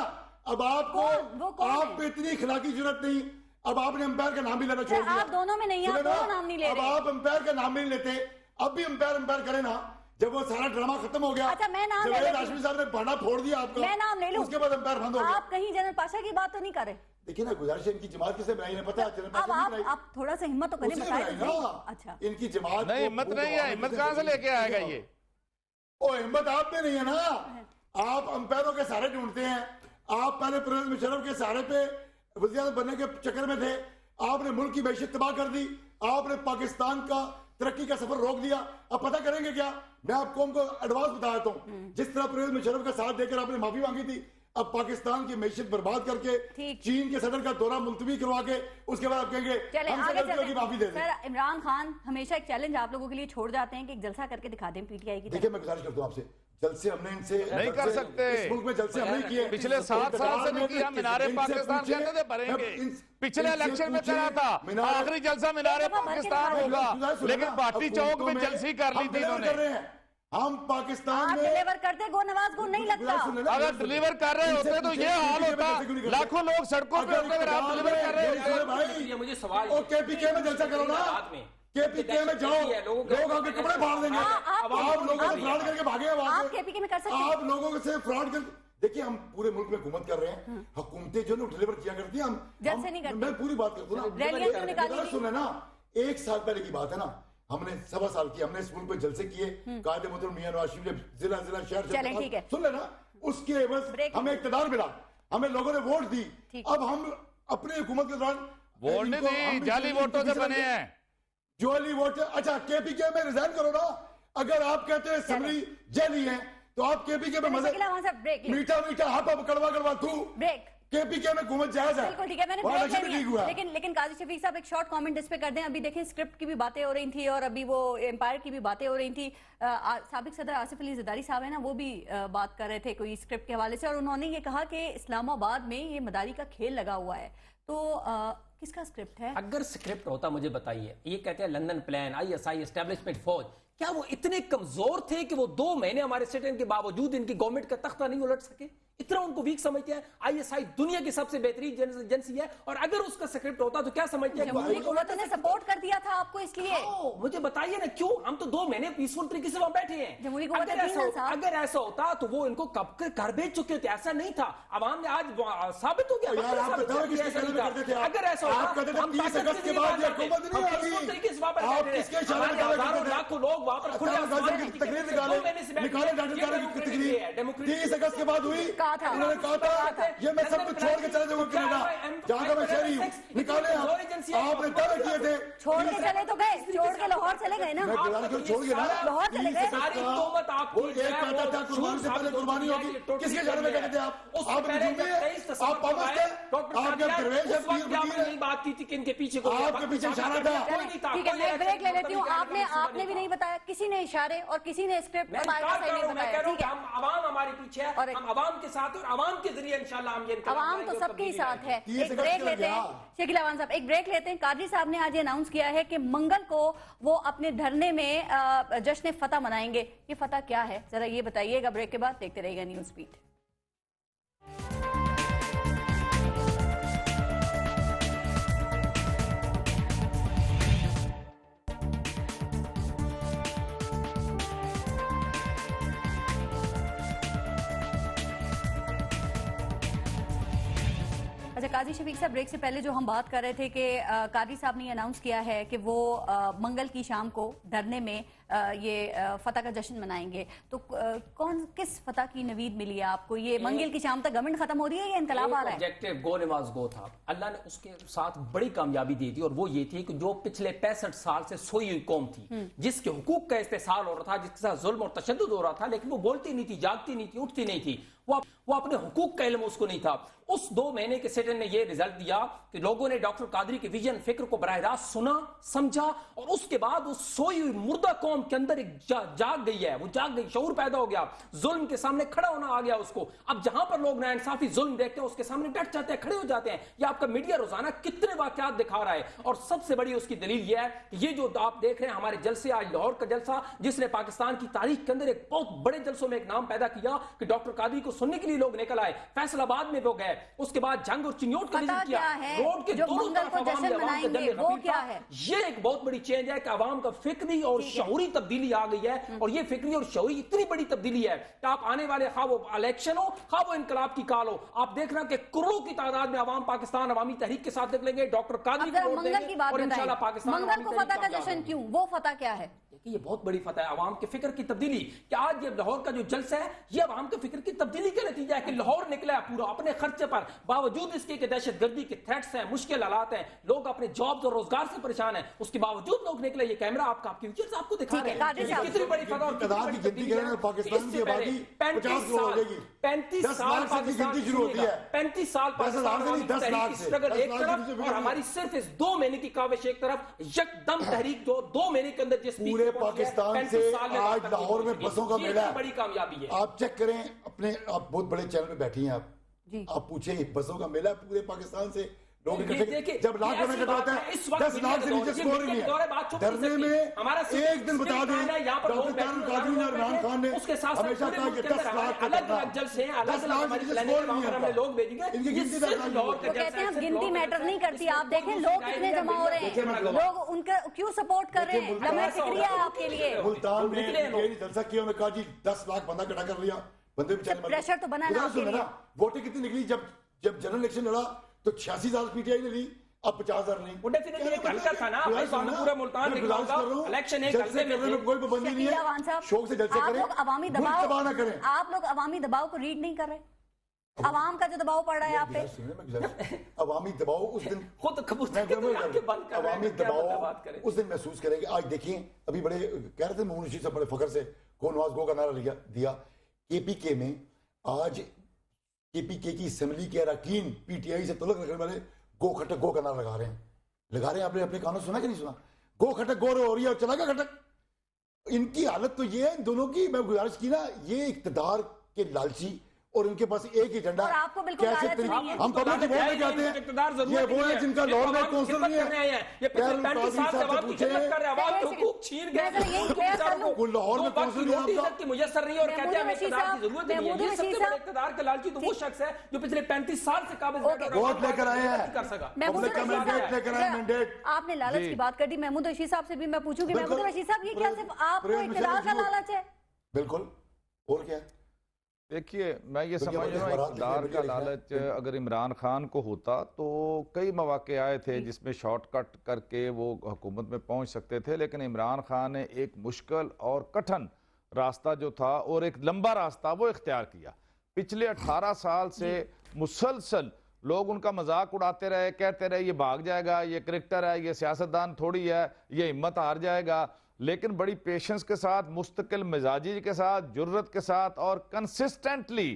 अब वो आपको कौन आप है? पे इतनी इखलाकी जरूरत नहीं, अब आपने अंपायर का नाम भी लेना छोड़ सर, दिया। आप दोनों में नहीं, आप सुने ना, दोनों नाम नहीं ले अब रहे। आप अंपायर का नाम भी नहीं लेते, अब भी अंपायर करे ना। जब वो सारा ड्रामा खत्म हो गया, अच्छा, मैं नाम ले जवेद लेती हाशमी साहब ने भाना फोड़ दिया आपका, मैं नाम ले लूं? उसके बाद अंपायर बंद हो गया। आप कहीं जनरल पाशा की बात तो नहीं कर रहे? देखिए ना, गुजारिश है, इनकी जमात किसने बनाई है पता है? जनरल अब पाशा ने बनाई। आप थोड़ा सा हिम्मत तो करें, उसने बताएं बनाई तो सही। ना। अच्छा, इनकी जमात नहीं, को हिम्मत खूब नहीं है, आवाज हिम्मत से कहां से लेके आएगा ये? ओ, हिम्मत आप में नहीं है ना। आप अंपायरों के सहारे ढूंढते हैं। आप पहले परवेज मुशर्रफ के सहारे पे वज़ीर बनने के चक्कर में थे, आपने मुल्क की मैशत तबाह कर दी, आपने पाकिस्तान का तरक्की का सफर रोक दिया। अब पता करेंगे क्या? मैं आप कौम को एडवांस बता देता हूँ, जिस तरह परवेज मुशर्रफ का साथ देकर आपने माफी मांगी थी, अब पाकिस्तान की मैशत बर्बाद करके ठीक। चीन के सदर का दौरा मुलतवी करवा के उसके बाद आप कहेंगे चले हमसे आगे गलतियों की माफी दे चलते दें। हैं। सर, इमरान खान हमेशा एक चैलेंज आप लोगों के लिए छोड़ जाते हैं कि एक जलसा करके दिखा दें पीटीआई की तरफ। देखिए, मैं गुजारिश करता हूँ आपसे, जलसे हमने इनसे नहीं कर जलसे- सकते। इस मुल्क में जलसे हमने किए। पिछले 7 साल से नहीं किया। मीनारे पाकिस्तान कहते थे भरेंगे, पिछले इलेक्शन में करा था आखिरी जलसा मीनारे पाकिस्तान होगा, लेकिन भाटी चौक में जलसी कर ली थी इन्होंने। हम पाकिस्तान आप में डिलीवर करते गो नवाज को नहीं लगता। अगर डिलीवर कर रहे होते तो ये हाल होता, लाखों लोग सड़कों पे होते अगर आप डिलीवर कर रहे होते। भाई मुझे सवाल और केपीके में जलसा करो ना, केपीके में जाओ, लोग आपके कपड़े फाड़ देंगे। आप लोगों से फ्रॉड करके भागे हैं वहां आप से। केपीके में कर सकते हैं। आप लोगों से फ्रॉड कर, देखिए हम पूरे मुल्क में हुकूमत कर रहे हैं, हुकूमतें जो डिलीवर किया करती हैं, जलसे नहीं करती। मैं पूरी बात करता हूँ रैलियां क्यों निकाली ना, थी? सुने ना, 1 साल पहले की बात है ना, हमने 1.25 साल की हमने इस मुल्क पे जलसे किए, कायदे मोहतरम मियां नवाज शरीफ ने जिला जिला शहर चलें, ठीक है। सुन लेना, उसके एवज ब्रेक। हमें इक़्तिदार मिला, हमें लोगों ने वोट दी। ठीक। अब हम अपनी हुकूमत के दौरान वोट नहीं दी, जाली वोटों से बने हैं। जोली वोट। अच्छा, केपीके में रिजाइन करो ना। अगर आप कहते हैं असेंबली जाली है, तो आप केपीके में मजे शकीला, वहां से ब्रेक ले। मीठा मीठा हप कड़वा कड़वा तू ब्रेक। केपीके में हुकूमत जायज है। बिल्कुल ठीक है, मैंने वहाँ ब्रेक ले इलेक्शन भी ठीक हुआ लिया। लेकिन काजी शफीक साहब एक शॉर्ट कमेंट इस पे कर दें। अभी देखें, स्क्रिप्ट की भी बातें हो रही थी और अभी वो एम्पायर की भी बातें हो रही थी। साबिक सदर आसिफ अली जरदारी साहब है ना, वो भी बात कर रहे थे कोई स्क्रिप्ट के हवाले से, और उन्होंने ये कहा कि इस्लामाबाद में ये मदारी का खेल लगा हुआ है। तो किसका स्क्रिप्ट है? अगर स्क्रिप्ट होता मुझे बताइए। ये कहते हैं लंदन प्लान, आईएसआई, एस्टेब्लिशमेंट, फौज, क्या वो इतने कमजोर थे कि वो 2 महीने हमारे सिटिंग के बावजूद इनकी गवर्नमेंट का तख्ता नहीं उलट सके? इतना उनको वीक समझते हैं। आईएसआई दुनिया की सबसे बेहतरीन एजेंसी है, और अगर उसका स्क्रिप्ट होता तो क्या समझते हैं? जमहूरी हुकूमत ने सपोर्ट कर दिया था आपको इसलिए। मुझे बताइए ना, क्यों? हम तो 2 महीने पीसफुल तरीके से वहां बैठे हैं। जमहूरी हुकूमत अगर ने ऐसा दी ना साहब। अगर ऐसा होता तो वो इनको कब के घर भेज चुके थे। ऐसा नहीं था। अवाम ने आज साबित हो गया। यार, आप साबित बताओ किया कि किसके ऐसा कहने नहीं में था। करते थे आप? अगर ऐसा होता, आप कहते थे हम 30 ताकत अगस्त के की बाद बात ये करते। हुकूमत नहीं हम आ peaceful गई। तरीके से वहां पर आप बैठे किसके हैं। इशारे हमारे पे हजारों करते थे? लाखों लोग वहां पर खुले आसमान के नीचे तकरीर बैठे हैं। 2 महीने से बैठे निकाले हैं। डॉक्टर ये की डेमोक्रेसी तकरीर है, डेमोक्रेसी 30 अगस्त के बाद हुई। कहा था। उन्होंने कहा था ये मैं सब कुछ छोड़ के चले जाऊंगा कनाडा, जहां का मैं शहरी हूँ। निकाले आपने दावे किए थे। छोड़ के चले तो गए, छोड़ के लाहौर चले गए ना। मैं गुजारिश करूं, छोड़ के ना। लाहौर चले गए। सारी तोहमत आपकी वो एक कहता था कुर्बानी से पहले कुर्बानी होगी। किसके इशारे में कहते थे आप? आप नजूमी हैं, आप पाबंद हैं, आपके दरवेश हैं, पीर फकीर हैं। नहीं बात की थी कि इनके पीछे कोई आपके पीछे इशारा था। कोई नहीं था। ठीक है, मैं ब्रेक ले लेती हूँ। आपने भी नहीं बताया, किसी ने इशारे और किसी ने स्क्रिप्ट मैं बताया कह रहा नहीं हूं, मैं कह बताया। रहा हूं ठीक कि है, हम अवाम हमारे पीछे है, और हम अवाम के साथ और अवाम के जरिए इंशाल्लाह हम ये इनकलाब अवाम लाएंगे तो और सबके ही तब्दीली साथ है। ये एक सगळं ब्रेक कर लेते हैं। गया। शकील अवान साहब एक ब्रेक लेते हैं। कादरी साहब ने आज ये अनाउंस किया है कि मंगल को वो अपने धरने में जश्न फतह मनाएंगे। ये फतह क्या है, जरा ये बताइएगा। ब्रेक के बाद देखते रहिएगा न्यूज़ बीट। अच्छा काजी शफीक साहब, ब्रेक से पहले जो हम बात कर रहे थे कि कादी साहब ने अनाउंस किया है कि वो मंगल की शाम को धरने में ये फतह का जश्न मनाएंगे, तो किस फतह की नवीद मिली है आपको? ये मंगल की शाम तक गवर्नमेंट खत्म हो रही है या इनकलाब आ रहा है? ऑब्जेक्टिव गो नवाज गो था, अल्लाह ने उसके साथ बड़ी कामयाबी दी थी, और वो ये थी कि जो पिछले 65 साल से सोई हुई कौम थी, जिसके हुकूक का इस्तेसाल हो रहा था, जिसके साथ जुल्म और तशद्दुद हो रहा था, लेकिन वो बोलती नहीं थी, जागती नहीं थी, उठती नहीं थी, वो अपने हुकूक का इल्म उसको नहीं था। उस 2 महीने के सेशन ने ये रिजल्ट दिया कि लोगों ने डॉक्टर कादरी के विजन फिक्र को बराह रास्त सुना, समझा, और उसके बाद उस सोई हुई मुर्दा कौम के अंदर एक जाग गई है, वो जाग गई, शऊर पैदा हो गया, जुल्म के सामने खड़ा होना आ गया उसको। अब जहां पर लोग नाइंसाफी जुल्म देखते हैं उसके सामने डट जाते हैं, खड़े हो जाते हैं। ये आपका मीडिया रोजाना कितने वाकयात दिखा रहा है, और सबसे बड़ी उसकी दलील यह है कि ये जो आप देख रहे हैं हमारे जलसे, आज लाहौर का जलसा जिसने पाकिस्तान की तारीख के अंदर एक बहुत बड़े जलसों में एक नाम पैदा किया कि डॉक्टर कादरी को सुनने के लिए लोग निकल आए, फैसलाबाद में वो गए, उसके बाद जंग और चिन्योट का विजिट किया, रोड के दोनों तरफ आवाम ने आवाम का जंग वो क्या है? ये एक बहुत बड़ी चेंज है कि आवाम का फिक्री और शऊरी तब्दीली आ गई है, और ये फिक्री और शऊरी इतनी बड़ी तब्दीली है कि आप आने वाले खा वो इलेक्शन हो, खा वो इनकलाब की काल हो, आप देख रहे हैं कि करोड़ों की तादाद में आवाम पाकिस्तान अवामी तहरीक के साथ निकलेंगे, डॉक्टर कादरी को वोट देंगे, और इंशाल्लाह पाकिस्तान मंगल को फतह का जश्न क्यों? वो फतह क्या है? ये बहुत बड़ी फतह है आवाम के फिक्र की तब्दीली, कि आज ये लाहौर का जो जलसा है ये आवाम के फिक्र की तब्दीली का नतीजा है कि लाहौर निकला है पूरा अपने खर्चे पर, बावजूद इसके कि दहशतगर्दी के थ्रेट्स हैं, मुश्किल हालात हैं, लोग अपने जॉब्स और रोजगार से परेशान हैं, उसके बावजूद लोग निकले। ये कैमरा आपके विजुअल्स आपको दिखा रहे हैं कितनी बड़ी फतह और कितनी बड़ी तब्दीली है। पाकिस्तान की आबादी 35 साल 35 साल पाकिस्तान की गिनती होती है, 35 साल पाकिस्तान 10 लाख स्ट्रगल एक तरफ, और हमारी सिर्फ इस 2 महीने की काविश एक तरफ, यकदम तहरीक जो 2 महीने के अंदर जिस पूरे पाकिस्तान से आज लाहौर में बसों का मेला है, बड़ी कामयाबी है। आप चेक करें अपने, आप बहुत बड़े चैनल पे बैठी हैं आप पूछे बसों का मेला पूरे पाकिस्तान से लोग इकट्ठे, जब लाख रुपए कटा होता है 10 लाख से नीचे स्कोर ही नहीं है। धरने में एक दिन बता दें डॉक्टर कादरी ने, इमरान खान ने हमेशा कहा कि 10 लाख का करना, 10 लाख से नीचे स्कोर नहीं है, लोग भेजेंगे। इनकी गिनती कहते हैं गिनती मैटर नहीं करती, आप देखें लोग कितने जमा हो रहे हैं, लोग उनका क्यों सपोर्ट कर रहे हैं, लम्हा शुक्रिया आपके लिए। मुल्तान में ये जलसा किया, उन्होंने कहा जी 10 लाख बंदा इकट्ठा कर लिया, बंदे बेचारे प्रेशर तो बना ना। वोटें कितनी निकली जब जनरल इलेक्शन लड़ा तो 86,000 पीटीआई ने ली, अब 50,000 नहीं। वो डेफिनेटली एक हल्का था ना भाई, पूरा मुल्तान निकलता इलेक्शन एक हल्के में कोई पाबंदी नहीं है, शौक से जलसे करें, आप लोग अवामी दबाव को रीड नहीं कर रहे, अवाम का जो दबाव पड़ रहा है आप पे, अवामी दबाव उस दिन खुद अवामी दबाव उस दिन महसूस करेंगे। आज देखिए अभी बड़े कह रहे थे मोहन रशीद साहब बड़े फखर से गो नवाज गो का नारा दिया, केपीके में आज केपीके की असेंबली के अरकान पीटीआई से तल्लुक रखने वाले गो खटक गो का नारा लगा रहे हैं। आपने अपने कानों सुना कि नहीं सुना? गो खटक गो हो रही है और चला गया खटक। इनकी हालत तो ये है दोनों की, मैं गुजारिश की ना, ये इक्तदार के लालची और उनके पास एक ही झंडा, आपको बिल्कुल कैसे हम पब्लिक के वोट लेके आते हैं, ये वो है जिनका लाहौर में काउंसिल नहीं है, ये 35 साल से आवाम की खिदमत कर रहे हैं, आवाम के हुकूक छीन गए, लाहौर में काउंसिल रोटी तक की मुयस्सर नहीं, और कहते हैं इक़्तिदार की जरूरत नहीं है। ये सबसे बड़ा इक़्तिदार का लालची तो वो शख्स है जो पिछले 35 साल से काबिज वोट लेकर आए हैं, कर सका, पब्लिक का मैंडेट लेकर आए, मैंडेट। आपने लालच की बात कर दी, महमूद रशीद साहब से भी मैं पूछूंगी, महमूद रशीद साहब ये क्या सिर्फ आपको इक़्तिदार का लालच है? बिल्कुल, और क्या? देखिए मैं ये समझ रहा हूँ इक़्तिदार का लालच अगर इमरान खान को होता तो कई मौके आए थे जिसमें शॉर्टकट करके वो हुकूमत में पहुंच सकते थे, लेकिन इमरान खान ने एक मुश्किल और कठिन रास्ता जो था और एक लंबा रास्ता वो इख्तियार किया। पिछले 18 साल से मुसलसल लोग उनका मजाक उड़ाते रहे, कहते रहे ये भाग जाएगा, ये क्रिकेटर है, ये सियासतदान थोड़ी है, ये हिम्मत हार जाएगा, लेकिन बड़ी पेशेंस के साथ, मुस्तकिल मिजाजी के साथ, जुर्रत के साथ और कंसिस्टेंटली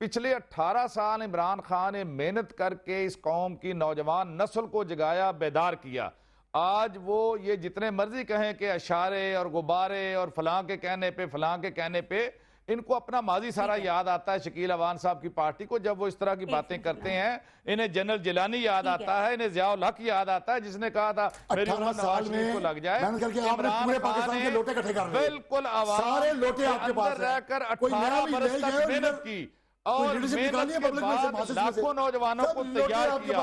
पिछले 18 साल इमरान खान ने मेहनत करके इस कौम की नौजवान नस्ल को जगाया, बेदार किया। आज वो ये जितने मर्जी कहें कि अशारे और गुब्बारे और फलां के कहने पे, फलां के कहने पे, इनको अपना माजी सारा याद आता है शकील अवान साहब की पार्टी को, जब वो इस तरह की बातें करते हैं। इन्हें जनरल जिलानी याद आता है, इन्हें ज़ियाउल हक याद आता है जिसने कहा था मेरी 18 साल में को लग जाए, पूरे पाकिस्तान के लोटे इकट्ठे कर रहे, बिल्कुल सारे लोटे आपके पास रहकर 18 बरस तक मेहनत की और मेहनत के बाद लाखों नौजवानों को तैयार किया।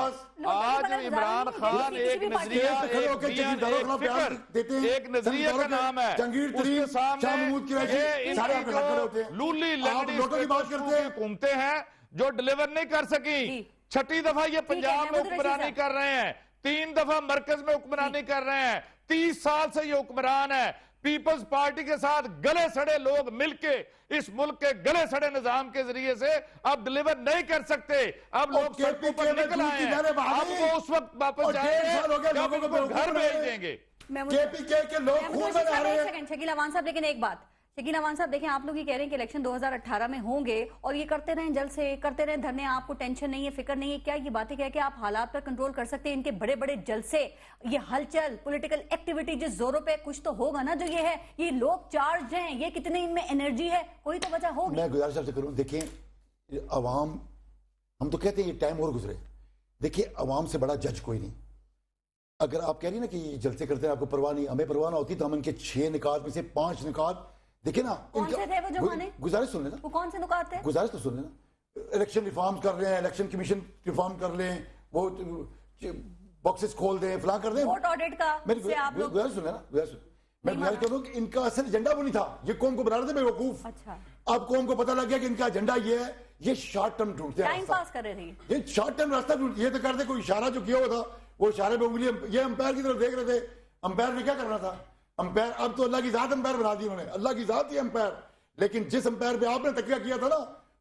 आज इमरान खान एक नजरिया, एक नजरिए का नाम है, उसके सामने लूली लंगड़ी हुकूमतें हैं जो डिलीवर नहीं कर सकी। छठी दफा ये पंजाब में महमूद रशीद हुक्मरानी साहब। कर रहे हैं, 3 दफा मरकज में हुक्मरानी कर रहे हैं, 30 साल से ये हुक्मरान है। पीपल्स पार्टी के साथ गले सड़े लोग मिलके इस मुल्क के गले सड़े निजाम के जरिए से अब डिलीवर नहीं कर सकते। अब लोग सड़कों पर निकल आए हैं, अब वो उस वक्त वापस जाएंगे जब इनको घर भेज देंगे। केपीके के लोग खून में आ रहे हैं। सेकंड शकील अवान साहब, लेकिन एक बात, शकील अवान साहब देखें, आप लोग ये कह रहे हैं कि इलेक्शन 2018 में होंगे और ये करते रहें, जल्द से करते रहें धरने, आपको टेंशन नहीं है, फिक्र नहीं है, क्या ये बातें कह के आप हालात पर कंट्रोल कर सकते हैं? इनके बड़े बड़े जलसे, ये हलचल, पॉलिटिकल एक्टिविटी जिस जोरों पे, कुछ तो होगा ना जो ये है, ये लोग चार्ज हैं, ये कितने इनमें एनर्जी है, कोई तो वजह होगी। मैं गुजारिश आपसे करूं, देखें अवाम, हम तो कहते हैं ये टाइम और गुजरे, देखिए अवाम से बड़ा जज कोई नहीं। अगर आप कह रही ना कि ये जलसे करते हैं आपको परवाह नहीं, हमें परवाह ना होती तो हम इनके 6 निकात में से 5 निकात, देखिए ना कौन से थे वो जो माने? गुजारिश सुन लेना, वो कौन से नुकात थे? गुजारिश तो सुन लेना। इलेक्शन रिफॉर्म्स कर रहे हैं, इलेक्शन कमीशन रिफॉर्म कर लें, वो बॉक्सेस खोल दें, फलां कर दें, वोट ऑडिट का मेरी से आप लोग गुजारिश सुन लेना, मैं गुजारिश करूँ कि इनका असल एजेंडा वो नहीं था, ये कौम को बना रहे थे बेवकूफ। अच्छा, अब कौम को पता लग गया कि इनका एजेंडा ये है, ये शॉर्ट टर्म ढूंढते हैं टाइम रास्ता। पास कर रहे थे। ये शॉर्ट टर्म रास्ता ये तो करते, कोई इशारा जो किया हुआ था वो इशारे पे उंगली, ये अंपायर की तरफ देख रहे थे, अंपायर ने क्या करना था, अंपायर अब तो अल्लाह की जात अंपायर बना दी उन्होंने, अल्लाह की जात ही अंपायर। लेकिन जिस अंपायर पे आपने तकिया किया था ना,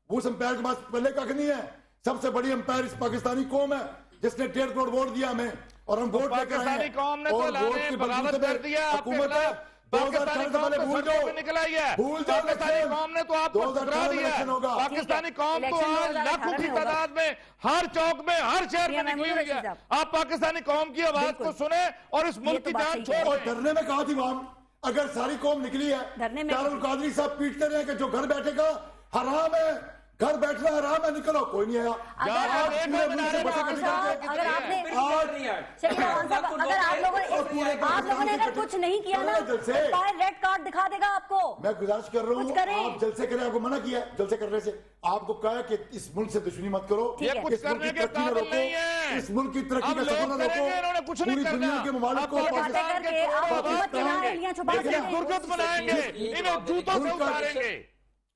उस अंपायर के पास पहले कख नहीं है। सबसे बड़ी अंपायर इस पाकिस्तानी कौम है जिसने 1.5 करोड़ वोट दिया हमें, और हम वोट लेकर आए पाकिस्तानी हैं। कौम ने तो और वोट लाने की बगावत बदौलत कर दिया आपके हुकूमत है। खिलाफ। पाकिस्तानी 2018 से कौम पहले तो भूल सड़कों जाओ, पे निकल आई है, भूल जाओ पाकिस्तानी इलेक्शन। कौम ने तो आपको 2018 ठुकरा में दिया है। इलेक्शन होगा। पाकिस्तानी कौम तो इलेक्शन आज 2018 लाखों की में होगा। तादाद में हर चौक में, हर शहर में निकली हुई है। आप पाकिस्तानी कौम की आवाज को सुने और इस मुल्क की तो बात जान सही छोड़ और दें। धरने में कहा थी वहां, अगर सारी कौम निकली है, धरने में दारुल कादरी साहब पीटते रहे कि जो घर बैठेगा हराम है, घर बैठना हराम है, निकलो, कोई नहीं आया। अगर यार, आप एक पूरे बना मुल्क से रहे बसें हैं, कटी साहब, जाती हैं। अगर आपने आज शकील अवान साहब, अगर आप लोगों ने अगर कुछ नहीं किया ना, रेड कार्ड दिखा देगा आपको। मैं गुजारिश कर रहा कुछ करें। हूँ, आप जलसे करें, आपको मना किया है जलसे करने से, आपको कहा कि इस मुल्क से दुश्मनी मत करो, ठीक है। ये कुछ इस मुल्क करने की के तरक्की में काबिल रोको, नहीं है। इस मुल्क की तरक्की अब का सफर लोग न करेंगे, रोको, इन्होंने कुछ नहीं पूरी करना। दुनिया के ममालिक अब को ये बातें पाकिस्तान करके आप हुकूमत की नाअहलियां छुपा सकते हैं। गुरगत बनाएंगे, इन्हें जूतों से उतारेंगे।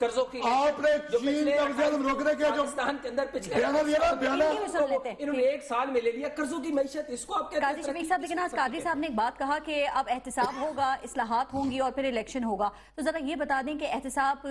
कर्जों की आपने जो चीन पिछले का वज़ीर आज़म रोकने के जो पाकिस्तान के अंदर पिछले बयाना दिया ना, बयाना इनकी भी सुन लेते हैं। इन्होंने 1 साल में ले लिया कर्जों की मैशत, इसको आप कहते काजी हैं शफीक साहब, लेकिन आज काजी साहब ने एक बात कहा कि अब एहतिसाब होगा, इस्लाहात होंगी और फिर इलेक्शन होगा। तो जरा ये बता दें कि एहतिसाब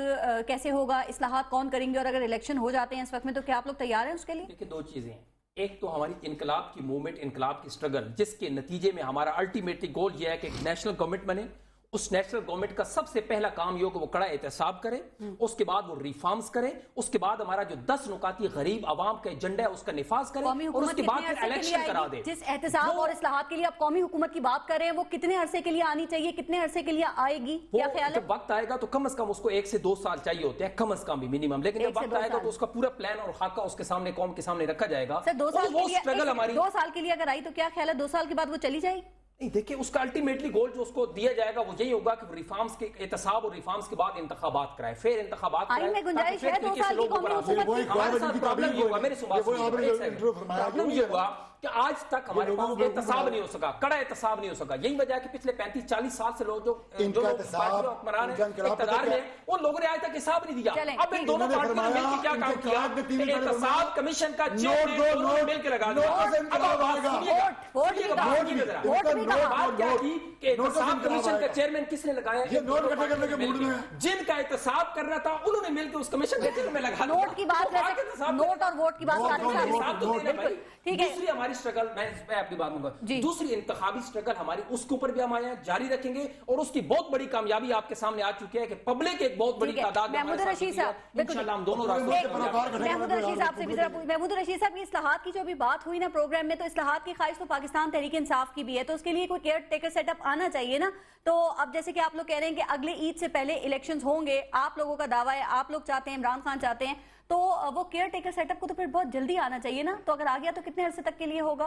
कैसे होगा, इस्लाहात कौन करेंगे, और अगर इलेक्शन हो जाते हैं इस वक्त में तो क्या आप लोग तैयार हैं उसके लिए? देखिए 2 चीजें हैं, एक तो हमारी इनकलाब की मूवमेंट, इनकलाब की स्ट्रगल, जिसके नतीजे में हमारा अल्टीमेटली गोल यह है कि एक नेशनल गवर्नमेंट बने। उस नेशनल गवर्नमेंट का सबसे पहला काम ये हो कि वो कड़ा एहतसाब करे, उसके बाद वो रिफॉर्म्स करे, उसके बाद हमारा जो 10 नुकाती गरीब आवाम का एजेंडा है उसका निफाज करे, कौमी और हुकूमत उसके बाद कितने फिर अरसे के लिए इलेक्शन करा आएगी? दे। जिस एहतिसाब और इस्लाहात के लिए आप कौमी हुकूमत की बात कर रहे हैं, वो कितने अरसे के लिए आनी चाहिए, कितने अरसे के लिए आएगी, क्या वो ख्याल है? जब वक्त आएगा तो कम से कम उसको 1 से 2 साल चाहिए होते हैं, कम से कम भी मिनिमम, लेकिन 1 जब से वक्त 2 आएगा साल। तो उसका पूरा प्लान और खाका उसके सामने, कौम के सामने रखा जाएगा। सर 2 साल और वो के लिए, स्ट्रगल हमारी 2 साल के लिए अगर आई तो क्या ख्याल है 2 साल के बाद वो चली जाएगी? नहीं, देखिए उसका अल्टीमेटली गोल जो उसको दिया जाएगा वो यही होगा कि रिफॉर्म्स के एहतसाब और रिफॉर्म्स के बाद इंतखाबात कराए, फिर इंतखाबात आईन में गुंजाइश है 2 साल की कौमी हुकूमत वही की? हमारे साथ प्रॉब्लम ये हुआ, मेरी सुन बात ये वही आपने सुनिए, जो इंटरव्यू फरमाया, प्रॉब्लम ये ये है। हुआ कि आज तक हमारे लोगों पास को एहतसाब नहीं हो सका, कड़ा एहतसाब नहीं हो सका। यही वजह है कि पिछले 35-40 साल से लोग जो इनका लोग एहतसाब, पार्टियों और हुक्मरान हैं, इनका इनकलाब इक़्तिदार पता में, उन लोगों ने आज तक हिसाब नहीं दिया। चलें, अब इन ठीक। दोनों इन्होंने पार्टियों ने मिलकर क्या फरमाया, काम इनके किया, कागज में 3 दिन पहले एहतसाब फरमाया, कमीशन का नोट चेयरमैन दो, दोनों नोट, मिलकर लगा नोट दिया। से इनकलाब अब आप आएगा। सुनिएगा, वोट भी सुनिएगा, कहा। सुनिएगा जरा। वोट भी इनका कहा। नोट, बात क्या नोट, की कि नोट से एहतसाब इनकलाब कमीशन का आएगा। चेयरमैन किसने लगाया? ये नोट इकट्ठे करने के मूड में है। जिनका एहतसाब करना था उन्होंने मिलकर उस कमीशन के चेयरमैन में लगा दिया। नोट की बात तो आगे वैसे, एहतसाब नोट और वोट की बात नोट, काजी नोट, साहब ने हिसाब की। तो देना भाई। बिल्कुल, ठीक है। दूसरी हमारी स्ट्रगल, मैं इस पे आपकी बात मानूंगा, जी। दूसरी इंतखाबी स्ट्रगल हमारी, उसके ऊपर भी हम आए हैं, जारी रखेंगे, और उसकी बहुत बड़ी कामयाबी आपके सामने आ चुकी है कि पब्लिक एक बहुत बड़ी ठीक है। तादाद में महमूद हमारे साथ रशीद जुड़ी है। साहब, बिल्कुल। इंशाल्लाह हम दोनों एक- रास्तों महमूद रशीद साहब से भी जरा महमूद रशीद साहब की इस्लाहात की जो भी बात हुई ना प्रोग्राम में, तो इस्लाहात की ख्वाहिश तो पाकिस्तान तहरीक इंसाफ की भी है, तो उसके लिए कोई केयर टेकर सेटअप आना चाहिए ना। तो अब जैसे कि आप लोग कह रहे हैं कि अगले ईद से पहले इलेक्शंस होंगे, आप लोगों का दावा है, आप लोग चाहते हैं, इमरान खान चाहते हैं, तो वो केयर टेकर सेटअप को तो फिर बहुत जल्दी आना चाहिए ना। तो अगर आ गया तो कितने अरसे तक के लिए होगा,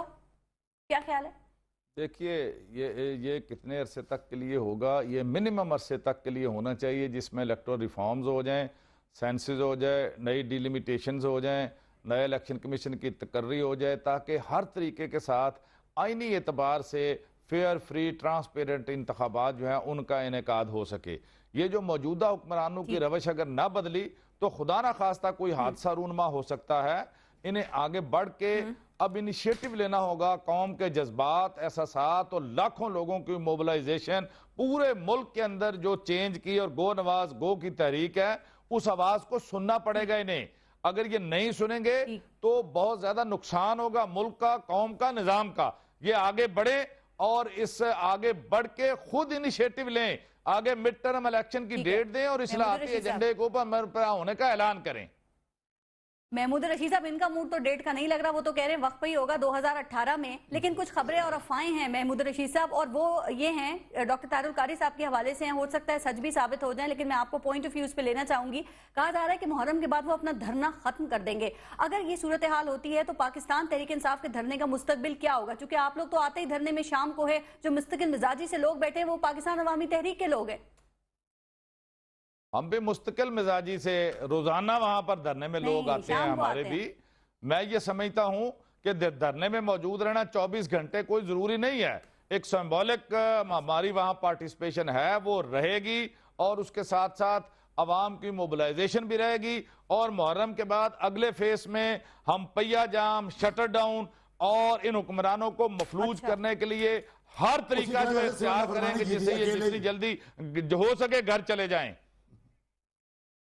क्या ख्याल है? देखिए ये कितने अरसे तक के लिए होगा, ये मिनिमम अरसे तक के लिए होना चाहिए, जिसमें इलेक्टोरल रिफॉर्म्स हो जाएं, सेंसेस हो जाए, नई डिलिमिटेशंस हो जाएं, नए इलेक्शन कमीशन की तकर्री हो जाए, ताकि हर तरीके के साथ आइनी एतबार से फेयर फ्री ट्रांसपेरेंट इंतखाबात जो हैं उनका इनेकाद हो सके। ये जो मौजूदा हुक्मरानों की रवश अगर ना बदली तो खुदा ना खास्ता कोई हादसा रूनमा हो सकता है। इन्हें आगे बढ़ के अब इनिशिएटिव लेना होगा। कौम के जज्बात, एहसासात और लाखों लोगों की मोबिलाइजेशन, पूरे मुल्क के अंदर जो चेंज की और गो नवाज गो की तहरीक है, उस आवाज को सुनना पड़ेगा इन्हें। अगर ये नहीं सुनेंगे तो बहुत ज्यादा नुकसान होगा मुल्क का, कौम का, निजाम का। ये आगे बढ़े और इस आगे बढ़ के खुद इनिशिएटिव लें, आगे मिड टर्म इलेक्शन की डेट दें और इस्लाहाती एजेंडे के ऊपर होने का ऐलान करें। महमूद रशीद साहब, इनका मूड तो डेट का नहीं लग रहा, वो तो कह रहे हैं वक्त पे ही होगा 2018 में, लेकिन कुछ खबरें और अफवाहें हैं महमूद रशीद साहब, और वो ये हैं डॉक्टर तारुल कारी साहब के हवाले से हैं, हो सकता है सच भी साबित हो जाए, लेकिन मैं आपको पॉइंट ऑफ व्यू पे लेना चाहूंगी। कहा जा रहा है कि मुहर्रम के बाद वो अपना धरना खत्म कर देंगे। अगर ये सूरत हाल होती है तो पाकिस्तान तहरीक इंसाफ के धरने का मुस्तकबिल क्या होगा? क्योंकि आप लोग तो आते ही धरने में शाम को है, जो मुस्तकिल मिजाजी से लोग बैठे हैं वो पाकिस्तान अवामी तहरीक के लोग हैं। हम भी मुस्तकिल मिजाजी से रोजाना वहां पर धरने में लोग आते हैं, हमारे भी। मैं ये समझता हूं कि धरने में मौजूद रहना 24 घंटे कोई जरूरी नहीं है। एक सिंबॉलिक हमारी वहां पार्टिसिपेशन है, वो रहेगी, और उसके साथ साथ अवाम की मोबिलाइजेशन भी रहेगी। और मुहर्रम के बाद अगले फेस में हम पहिया जाम, शटर डाउन और इन हुक्मरानों को मफलूज करने के लिए हर तरीका जो है इख्तियार करेंगे, जिससे ये जितनी जल्दी हो सके घर चले जाएं।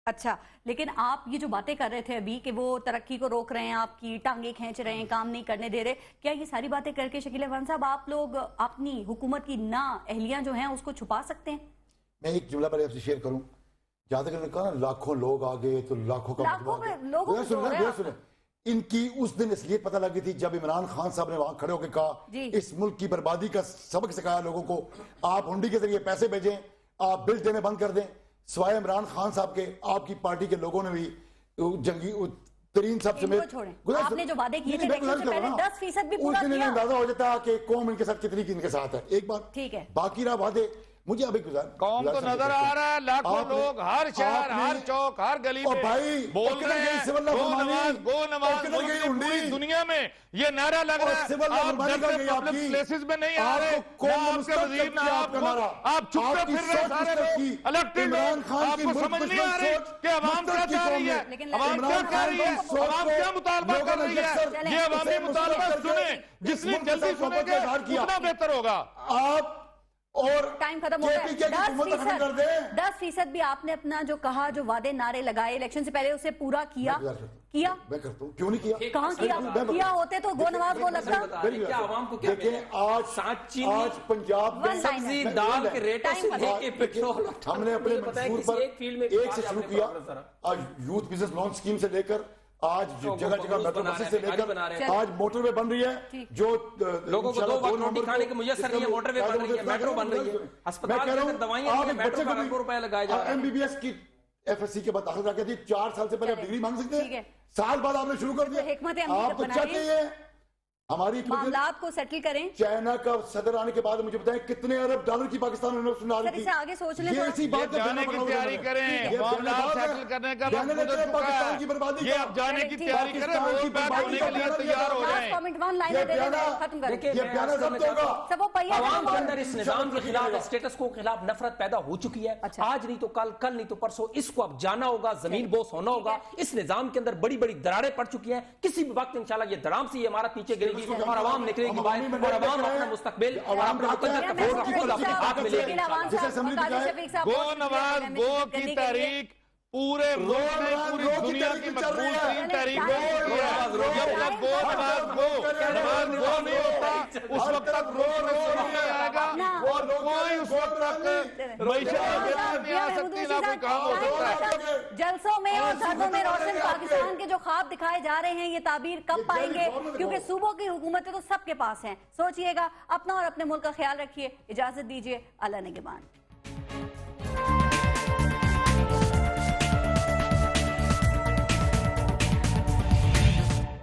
अच्छा, लेकिन आप ये जो बातें कर रहे थे अभी कि वो तरक्की को रोक रहे हैं, आपकी टांगे खींच रहे हैं, काम नहीं करने दे रहे, क्या ये सारी बातें करके शकील अहमद साहब आप लोग अपनी हुकूमत की ना अहलियां जो हैं उसको छुपा सकते हैं? मैं एक जुमला पहले आपसे शेयर करूं। जहां तक कहा ना लाखों लोग आ गए तो लाखों का सुने, इनकी उस दिन इसलिए पता लगी थी जब इमरान खान साहब ने वहां खड़े होकर कहा इस मुल्क की बर्बादी का सबक सिखाया लोगों को, आप हुंडी के जरिए पैसे भेजें, आप बिल देने बंद कर दें। सिवाय इमरान खान साहब के आपकी पार्टी के लोगों ने भी जंगी तरीन साहब समेत आपने जो वादे किए थे पहले 10% भी पूरा किया। अंदाजा हो जाता है कि कौम इनके साथ कितनी इनके साथ है। एक बात ठीक है, बाकी रहा वादे, मुझे अभी कौम तो नजर आ रहा है, लाखों लोग हर शहर, हर चौक, हर गली में बोल रहे हैं गो नवाज, गो नवाज। पूरी दुनिया में ये नारा लग रहा है। आप पब्लिक प्लेसेस में नहीं आ रहे, आपके वजीर ना आप चुप फिर रहे सारे लोग इलेक्टेड लोग। आपको समझ नहीं आ रही कि अवाम क्या चाह रही है, अवाम क्या चाह रही है, अवाम क्या मुतालबा कर रही है। ये अवामी मुतालबा सुने, जितनी जल्दी सुनेंगे उतना बेहतर होगा। आप और टाइम खत्म हो गया। 10% भी आपने अपना जो कहा, जो वादे नारे लगाए इलेक्शन से पहले, उसे पूरा किया? मैं करता हूँ, क्यों नहीं किया? कहाँ किया होते तो गो नवाज को लगता। देखें आज पंजाब में सब्जी दाल के रेटों से लेके पेट्रोल हमने अपने मंसूर पर एक से शुरू किया। आज यूथ बिजनेस लोन स्कीम से लेकर आज जगह जगह मेट्रो बसेस से लेकर आज मोटरवे बन रही है, जो लोगों को 2 वक्त रोटी खाने की मुयस्सर नहीं है, मोटरवे बन रही है, मेट्रो बन रही है, अस्पताल के अंदर दवाइयां ₹1 रुपए लगाए जा रहे हैं। एमबीबीएस की एफएससी के बाद दाखिल करके थी, 4 साल से पहले आप डिग्री मांग सकते हैं, साल बाद आपने शुरू कर दिया। आप तो क्या चाहिए हमारी मामलात को सेटल करें। चाइना का सदर आने के बाद मुझे बताएं कितने अरब डॉलर की पाकिस्तान इन्वेस्टमेंट आ रही थी। आगे सोच लें, ऐसी बात जाने की तैयारी करें, मामलात सेटल करने का वक्त गुजर चुका है। की बर्बादी ये अब जाने की तैयारी करें, रोड बैक होने के लिए तैयार हो जाएं। खत्म करें। आवाम के अंदर इस निजाम के खिलाफ, स्टेटस को खिलाफ नफरत पैदा हो चुकी है। आज नहीं तो कल, कल नहीं तो परसों इसको अब जाना होगा, जमीन बोस होना होगा। इस निजाम के अंदर बड़ी बड़ी दरारें पड़ चुकी हैं। किसी भी वक्त इंशाल्लाह ये दराम से हमारा पीछे गिरेगी और आवाम निकलेगी बाहर, और आवाम अपना मुस्तकबिल गो नवाज गो की तारीख पूरे मुल्क में, पूरी दुनिया की मकबूल तरीन तारीख जब गो नवाज गो नहीं होता उस वक्त तक नहीं आएगा, और कोई उस वक्त तक मैशत नहीं आ सकती, ना कोई काम हो सकता है। जलसों में और धरनों में रोशन पाकिस्तान के जो ख्वाब दिखाए जा रहे हैं, ये ताबीर कब पाएंगे? क्योंकि सूबों की हुकूमतें तो सबके पास हैं। सोचिएगा, अपना और अपने मुल्क का ख्याल रखिए। इजाजत दीजिए, अल्लाह निगहबान।